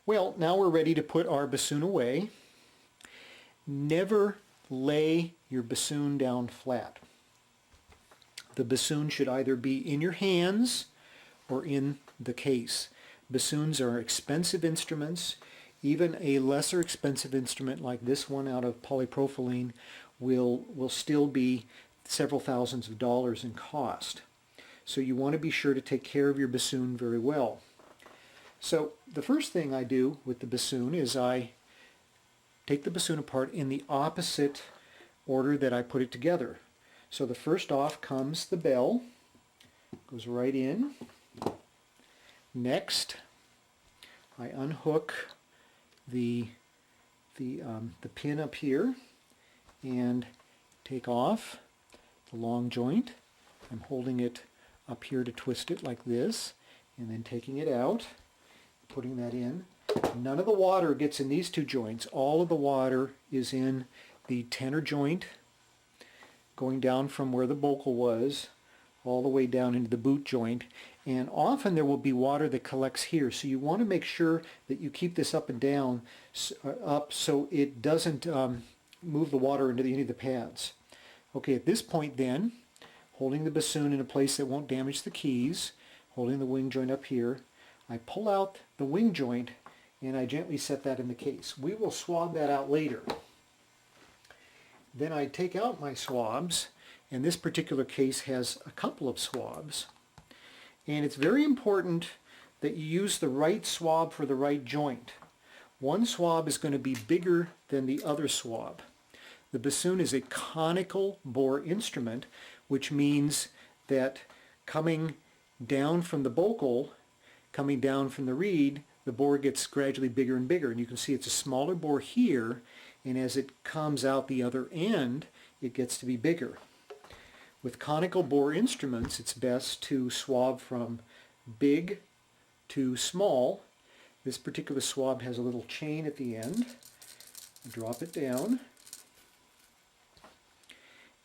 Well, now we're ready to put our bassoon away. Never lay your bassoon down flat. The bassoon should either be in your hands or in the case. Bassoons are expensive instruments. Even a lesser expensive instrument like this one out of polypropylene will still be several thousands of dollars in cost. So you want to be sure to take care of your bassoon very well. So the first thing I do with the bassoon is I take the bassoon apart in the opposite order that I put it together. So the first off comes the bell, goes right in. Next, I unhook the pin up here and take off the long joint. I'm holding it up here to twist it like this, and then taking it out, putting that in. None of the water gets in these two joints. All of the water is in the tenor joint, going down from where the bocal was all the way down into the boot joint. And often there will be water that collects here, so you want to make sure that you keep this up and down, up so it doesn't move the water into any of the pads. Okay, at this point then, holding the bassoon in a place that won't damage the keys, holding the wing joint up here, I pull out the wing joint and I gently set that in the case. We will swab that out later. Then I take out my swabs, and this particular case has a couple of swabs. And it's very important that you use the right swab for the right joint. One swab is going to be bigger than the other swab. The bassoon is a conical bore instrument, which means that coming down from the bocal, coming down from the reed, the bore gets gradually bigger and bigger. And you can see it's a smaller bore here, and as it comes out the other end, it gets to be bigger. With conical bore instruments, it's best to swab from big to small. This particular swab has a little chain at the end. Drop it down,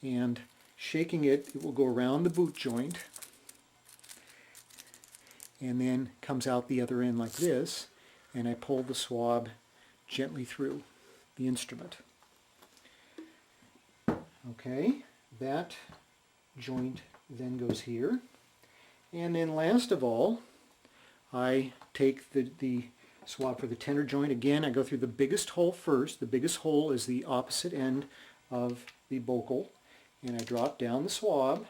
and shaking it, it will go around the boot joint and then comes out the other end like this, and I pull the swab gently through the instrument. Okay, that joint then goes here, and then last of all I take the swab for the tenor joint. Again, I go through the biggest hole first. The biggest hole is the opposite end of the bocal, and I drop down the swab,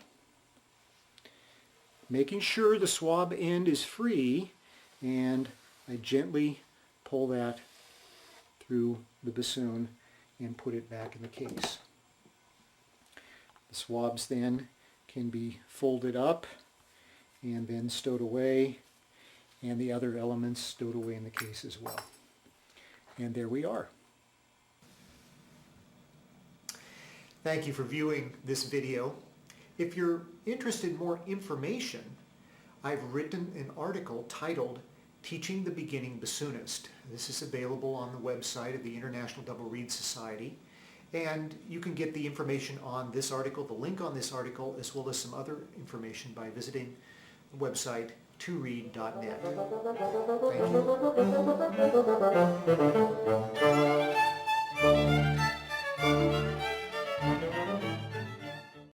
making sure the swab end is free, and I gently pull that through the bassoon and put it back in the case. The swabs then can be folded up and then stowed away, and the other elements stowed away in the case as well. And there we are. Thank you for viewing this video. If you're interested in more information, I've written an article titled Teaching the Beginning Bassoonist. This is available on the website of the International Double Reed Society, and you can get the information on this article, the link on this article, as well as some other information by visiting the website toreed.net. Thank you.